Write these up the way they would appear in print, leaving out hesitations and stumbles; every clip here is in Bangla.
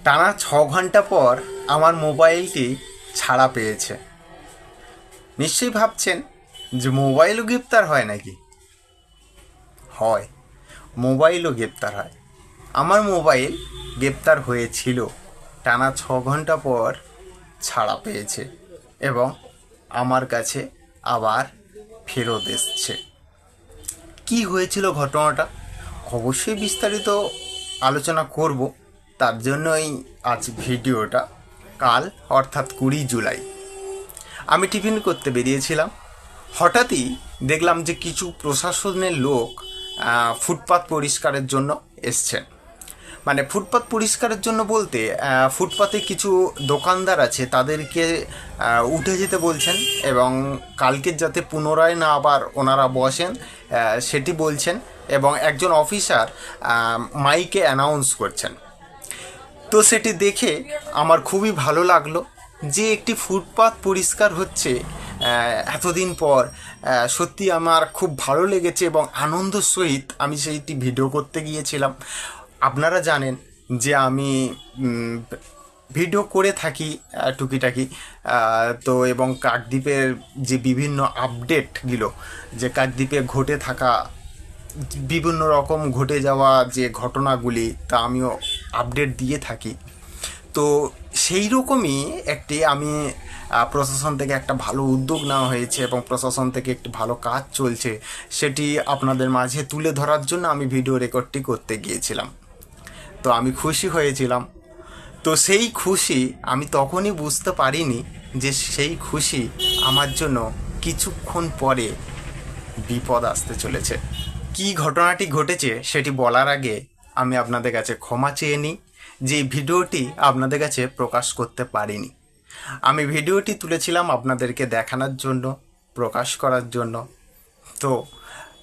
টানা 6 ঘন্টা পর আমার মোবাইলটি ছাড়া পেয়েছে। নিশ্চয়ই ভাবছেন যে মোবাইলও গ্রেপ্তার হয় নাকি? হয়, মোবাইলও গ্রেপ্তার হয়। আমার মোবাইল গ্রেপ্তার হয়েছিল, টানা 6 ঘন্টা পর ছাড়া পেয়েছে এবং আমার কাছে আবার ফেরত এসছে। কি হয়েছিল ঘটনাটা অবশ্যই বিস্তারিত আলোচনা করব, তার জন্যই আজ ভিডিওটা। কাল অর্থাৎ 20 জুলাই আমি টিফিন করতে বেরিয়েছিলাম। হঠাৎই দেখলাম যে কিছু প্রশাসনের লোক ফুটপাত পরিষ্কারের জন্য এসছেন। মানে ফুটপাত পরিষ্কারের জন্য বলতে ফুটপাতে কিছু দোকানদার আছে, তাদেরকে উঠে যেতে বলছেন এবং কালকে যাতে পুনরায় না আবার ওনারা বসেন সেটি বলছেন, এবং একজন অফিসার মাইকে অ্যানাউন্স করছেন। তো সেটি দেখে আমার খুবই ভালো লাগলো যে একটি ফুটপাত পরিষ্কার হচ্ছে এতদিন পর। সত্যি আমার খুব ভালো লেগেছে এবং আনন্দের সহিত আমি সেইটি ভিডিও করতে গিয়েছিলাম। আপনারা জানেন যে আমি ভিডিও করে থাকি টুকিটাকি। তো এবং কাকদ্বীপের যে বিভিন্ন আপডেটগুলো, যে কাকদ্বীপে ঘটে থাকা বিভিন্ন রকম ঘটে যাওয়া যে ঘটনাগুলি, তা আমিও আপডেট দিয়ে থাকি। তো সেই রকমই একটি আমি প্রশাসন থেকে একটা ভালো উদ্যোগ নেওয়া হয়েছে এবং প্রশাসন থেকে একটি ভালো কাজ চলছে, সেটি আপনাদের মাঝে তুলে ধরার জন্য আমি ভিডিও রেকর্ডটি করতে গিয়েছিলাম। তো আমি খুশি হয়েছিলাম। তো সেই খুশি আমি তখনই বুঝতে পারিনি যে সেই খুশি আমার জন্য কিছুক্ষণ পরে বিপদ আসতে চলেছে। কি ঘটনাটি ঘটেছে সেটি বলার আগে আমি আপনাদের কাছে ক্ষমা চেয়ে নিই যে ভিডিওটি আপনাদের কাছে প্রকাশ করতে পারিনি। আমি ভিডিওটি তুলেছিলাম আপনাদেরকে দেখানোর জন্য, প্রকাশ করার জন্য। তো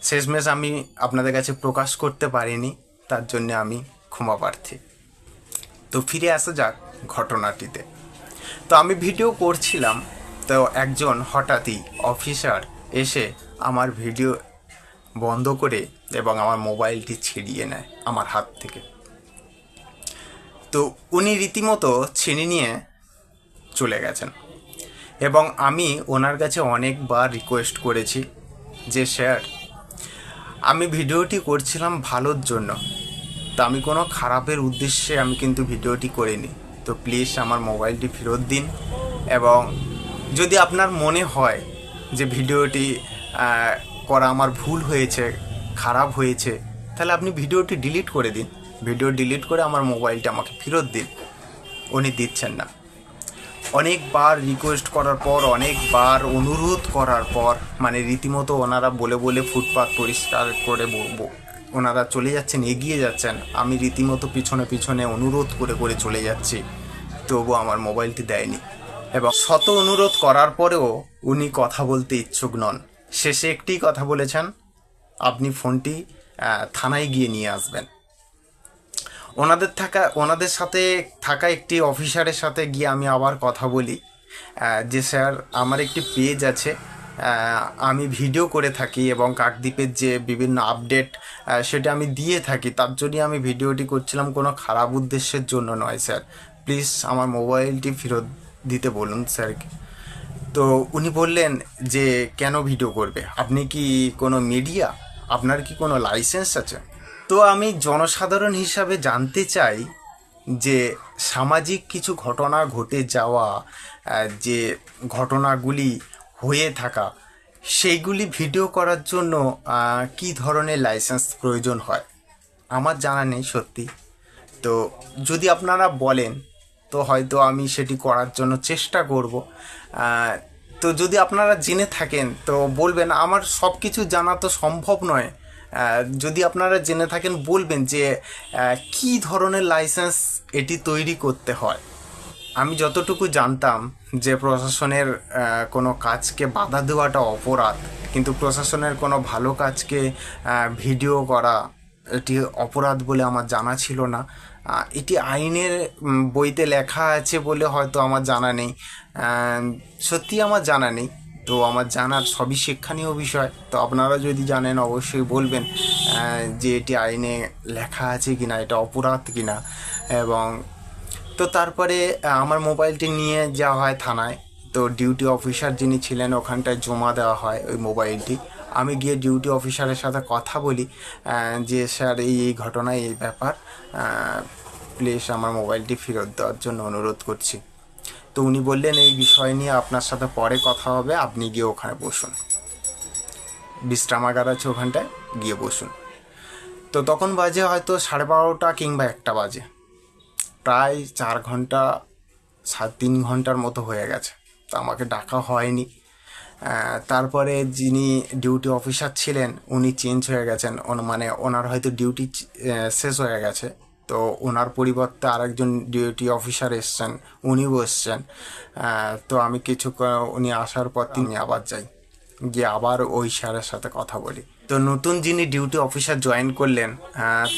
শেষমেশ আমি আপনাদের কাছে প্রকাশ করতে পারিনি, তার জন্য আমি ক্ষমা প্রার্থী। তো ফিরে আসা যাক ঘটনাটিতে। তো আমি ভিডিও করছিলাম, তো একজন হঠাৎই অফিসার এসে আমার ভিডিও বন্ধ করে এবং আমার মোবাইলটি ছিনিয়ে নেয় আমার হাত থেকে। তো উনি রীতিমতো ছিনিয়ে নিয়ে চলে গেছেন এবং আমি ওনার কাছে অনেকবার রিকোয়েস্ট করেছি যে স্যার, আমি ভিডিওটি করছিলাম ভালোর জন্য, তা আমি কোনো খারাপের উদ্দেশ্যে আমি কিন্তু ভিডিওটি করিনি। তো প্লিজ আমার মোবাইলটি ফেরত দিন, এবং যদি আপনার মনে হয় যে ভিডিওটি করা আমার ভুল হয়েছে, খারাপ হয়েছে, তাহলে আপনি ভিডিওটি ডিলিট করে দিন। ভিডিও ডিলিট করে আমার মোবাইলটা আমাকে ফেরত দিন। উনি দিচ্ছেন না। অনেকবার রিকোয়েস্ট করার পর, অনেকবার অনুরোধ করার পর, মানে রীতিমতো ওনারা বলে বলে ফুটপাত পরিষ্কার করে ওনারা চলে যাচ্ছেন, এগিয়ে যাচ্ছেন। আমি রীতিমতো পিছনে পিছনে অনুরোধ করে করে চলে যাচ্ছি, তবু আমার মোবাইলটি দেয়নি। এবং শত অনুরোধ করার পরেও উনি কথা বলতে ইচ্ছুক নন। শেষে একটি কথা বলেছেন, আপনি ফোনটি থানায় গিয়ে নিয়ে আসবেন। ওনাদের সাথে থাকা একটি অফিসারের সাথে গিয়ে আমি আবার কথা বলি যে স্যার, আমার একটি পেজ আছে, আমি ভিডিও করে থাকি এবং কাকদ্বীপের যে বিভিন্ন আপডেট সেটা আমি দিয়ে থাকি, তার জন্যই আমি ভিডিওটি করছিলাম, কোনো খারাপ উদ্দেশ্যের জন্য নয় স্যার। প্লিজ আমার মোবাইলটি ফেরত দিতে বলুন স্যারকে। তো উনি বললেন যে কেন ভিডিও করবে, আপনি কি কোনো মিডিয়া, আপনার কি কোনো লাইসেন্স আছে? তো আমি জনসাধারণ হিসাবে জানতে চাই যে সামাজিক কিছু ঘটনা ঘটে যাওয়া, যে ঘটনাগুলি হয়ে থাকা, সেইগুলি ভিডিও করার জন্য কি ধরনের লাইসেন্স প্রয়োজন হয় আমার জানা নেই সত্যি। তো যদি আপনারা বলেন তো হয়তো আমি সেটি করার জন্য চেষ্টা করব। তো যদি আপনারা জেনে থাকেন তো বলবেন, আমার সব কিছু জানা তো সম্ভব নয়। যদি আপনারা জেনে থাকেন বলবেন যে কী ধরনের লাইসেন্স এটি তৈরি করতে হয়। আমি যতটুকু জানতাম যে প্রশাসনের কোনো কাজকে বাধা দেওয়াটা অপরাধ, কিন্তু প্রশাসনের কোনো ভালো কাজকে ভিডিও করা এটি অপরাধ বলে আমার জানা ছিল না। এটি আইনের বইতে লেখা আছে বলে হয়তো আমার জানা নেই, সত্যি আমার জানা নেই। তো আমার জানার সবই শিক্ষণীয় বিষয়। তো আপনারা যদি জানেন অবশ্যই বলবেন যে এটি আইনে লেখা আছে কিনা, এটা অপরাধ কিনা। এবং তো তারপরে আমার মোবাইলটি নিয়ে যাওয়া হয় থানায়। তো ডিউটি অফিসার যিনি ছিলেন ওখানটায় জমা দেওয়া হয় ওই মোবাইলটি। আমি গিয়ে ডিউটি অফিসারের সাথে কথা বলি যে স্যার এই ঘটনায় এই ব্যাপার, প্লিজ আমার মোবাইলটি ফেরত দেওয়ার জন্য অনুরোধ করছি। তো উনি বললেন এই বিষয় নিয়ে আপনার সাথে পরে কথা হবে, আপনি গিয়ে ওখানে বসুন, বিশ্রামাগার আছে ওখানটায়, গিয়ে বসুন। তো তখন বাজে হয়তো 12:30 কিংবা 1টা বাজে, প্রায় 4 ঘন্টা 3 ঘন্টার মতো হয়ে গেছে। তো আমাকে ডাকা হয়নি। তারপরে যিনি ডিউটি অফিসার ছিলেন উনি চেঞ্জ হয়ে গেছেন, মানে ওনার হয়তো ডিউটি শেষ হয়ে গেছে। তো ওনার পরিবর্তে আরেকজন ডিউটি অফিসার এসছেন, উনি বসছেন। তো আমি উনি আসার পর তিনি আবার যাই, গিয়ে আবার ওই স্যারের সাথে কথা বলি। তো নতুন যিনি ডিউটি অফিসার জয়েন করলেন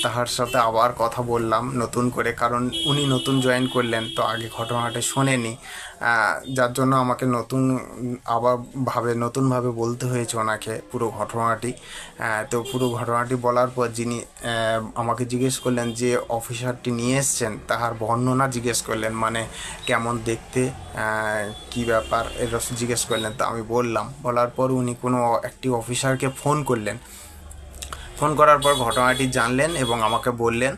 তাহার সাথে আবার কথা বললাম নতুন করে, কারণ উনি নতুন জয়েন করলেন, তো আগে ঘটনাটা শোনেনি, যার জন্য আমাকে নতুনভাবে বলতে হয়েছে ওনাকে পুরো ঘটনাটি। তো পুরো ঘটনাটি বলার পর যিনি আমাকে জিজ্ঞেস করলেন যে অফিসারটি নিয়ে এসছেন তাহার বর্ণনা জিজ্ঞেস করলেন, মানে কেমন দেখতে, কি ব্যাপার এটা জিজ্ঞেস করলেন। তো আমি বলার পর উনি কোনো একটি অফিসারকে ফোন করলেন। ফোন করার পর ঘটনাটি জানলেন এবং আমাকে বললেন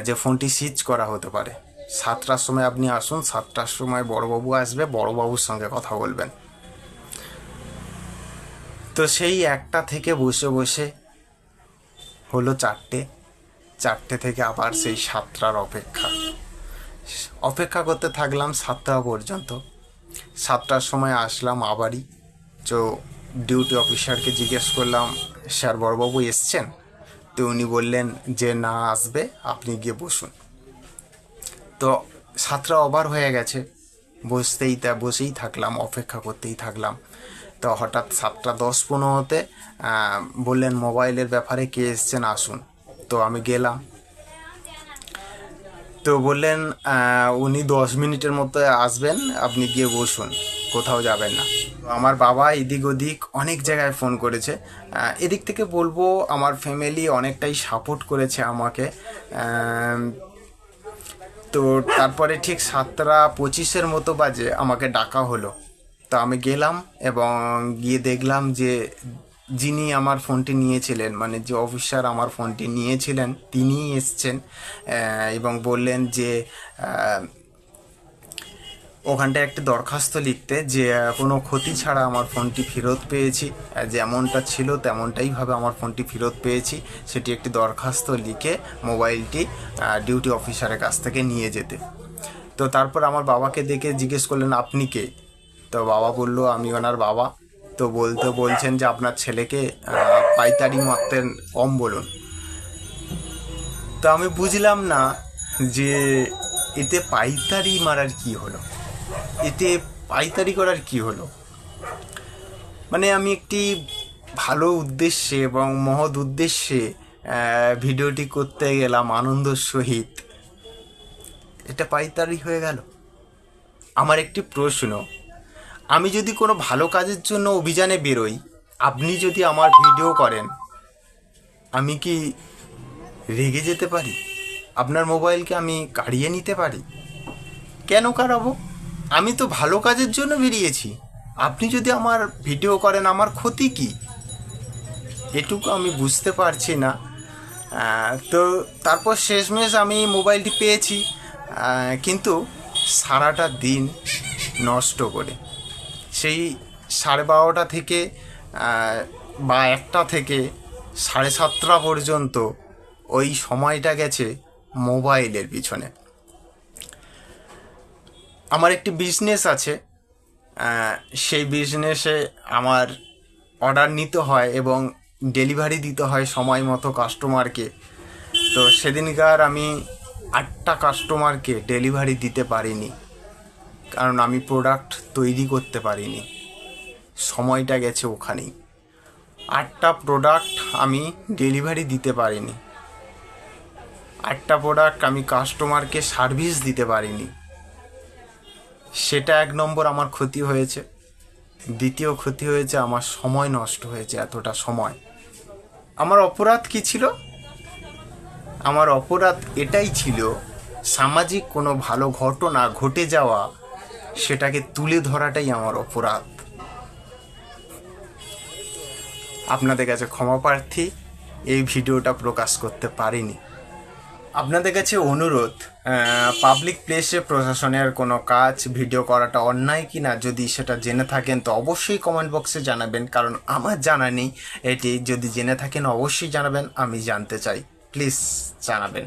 যে ফোনটি সিজ করা হতে পারে, 7টার সময় আপনি আসুন, 7টার সময় বড়বাবু আসবে, বড়বাবুর সঙ্গে কথা বলবেন। তো সেই 1টা থেকে বসে বসে হলো 4টে থেকে আবার সেই 7টার অপেক্ষা করতে থাকলাম 7টা পর্যন্ত। 7টার সময় আসলাম আবারই। তো ডিউটি অফিসারকে জিজ্ঞেস করলাম, স্যার বড়বাবু এসছেন? তো উনি বললেন যে না, আসবে, আপনি গিয়ে বসুন। তো 7টা ওভার হয়ে গেছে, বসেই থাকলাম, অপেক্ষা করতেই থাকলাম। তো হঠাৎ 7:10-15 বললেন মোবাইলের ব্যাপারে কে এসছেন আসুন। তো আমি গেলাম। তো বললেন উনি 10 মিনিটের মতো আসবেন, আপনি গিয়ে বসুন, কোথাও যাবেন না। আমার বাবা এদিক ওদিক অনেক জায়গায় ফোন করেছে। এদিক থেকে বলবো আমার ফ্যামিলি অনেকটাই সাপোর্ট করেছে আমাকে। তো তারপরে ঠিক 7:25 মতো বাজে আমাকে ডাকা হলো। তো আমি গেলাম এবং গিয়ে দেখলাম যে যিনি আমার ফোনটি নিয়েছিলেন, মানে যে অফিসার আমার ফোনটি নিয়েছিলেন তিনিই এসছেন এবং বললেন যে ওখানটায় একটা দরখাস্ত লিখতে, যে কোনো ক্ষতি ছাড়া আমার ফোনটি ফেরত পেয়েছি, যেমনটা ছিল তেমনটাইভাবে আমার ফোনটি ফেরত পেয়েছি, সেটি একটি দরখাস্ত লিখে মোবাইলটি ডিউটি অফিসারের কাছ থেকে নিয়ে যেতে। তো তারপর আমার বাবাকে দেখে জিজ্ঞেস করলেন আপনি কে? তো বাবা বলল আমি ওনার বাবা। তো বলছেন যে আপনার ছেলেকে পাইতারি মারতে কম বলুন। তো আমি বুঝলাম না যে এতে পাইতারি মারার কি হলো, এতে পাইতারি করার কি হলো। মানে আমি একটি ভালো উদ্দেশ্যে এবং মহৎ উদ্দেশ্যে ভিডিওটি করতে গেলাম আনন্দের সহিত, এটা পাইতারি হয়ে গেল। আমার একটি প্রশ্ন, আমি যদি কোনো ভালো কাজের জন্য অভিযানে বেরোই, আপনি যদি আমার ভিডিও করেন, আমি কি রেগে যেতে পারি? আপনার মোবাইলকে আমি কাড়িয়ে নিতে পারি? কেন কাড়াবো? আমি তো ভালো কাজের জন্য বেরিয়েছি, আপনি যদি আমার ভিডিও করেন আমার ক্ষতি কি? এটুকু আমি বুঝতে পারছি না। তো তারপর শেষমেশ আমি মোবাইলটি পেয়েছি, কিন্তু সারাটা দিন নষ্ট করে, সেই 12:30 থেকে বা 1টা থেকে 7:30 পর্যন্ত ওই সময়টা গেছে মোবাইলের পিছনে। আমার একটি বিজনেস আছে, সেই বিজনেসে আমার অর্ডার নিতে হয় এবং ডেলিভারি দিতে হয় সময় মতো কাস্টমারকে। তো সেদিনকার আমি 8টা কাস্টমারকে ডেলিভারি দিতে পারিনি, কারণ আমি প্রোডাক্ট তৈরি করতে পারিনি, সময়টা গেছে ওখানেই। 8টা প্রোডাক্ট আমি ডেলিভারি দিতে পারিনি, 8টা প্রোডাক্ট আমি কাস্টমারকে সার্ভিস দিতে পারিনি। সেটা 1 নম্বর আমার ক্ষতি হয়েছে। দ্বিতীয় ক্ষতি হয়েছে আমার সময় নষ্ট হয়েছে, এতটা সময়। আমার অপরাধ কি ছিল? আমার অপরাধ এটাই ছিল, সামাজিক কোনো ভালো ঘটনা ঘটে যাওয়া সেটাকে তুলে ধরাটাই আমার অপরাধ। আপনাদের কাছে ক্ষমা প্রার্থী, এই ভিডিওটা প্রকাশ করতে পারিনি। আপনাদের কাছে অনুরোধ, পাবলিক প্লেসে প্রশাসনের কোনো কাজ ভিডিও করাটা অন্যায় কি না যদি সেটা জেনে থাকেন তো অবশ্যই কমেন্ট বক্সে জানাবেন, কারণ আমার জানা নেই এটি। যদি জেনে থাকেন অবশ্যই জানাবেন, আমি জানতে চাই, প্লিজ জানাবেন।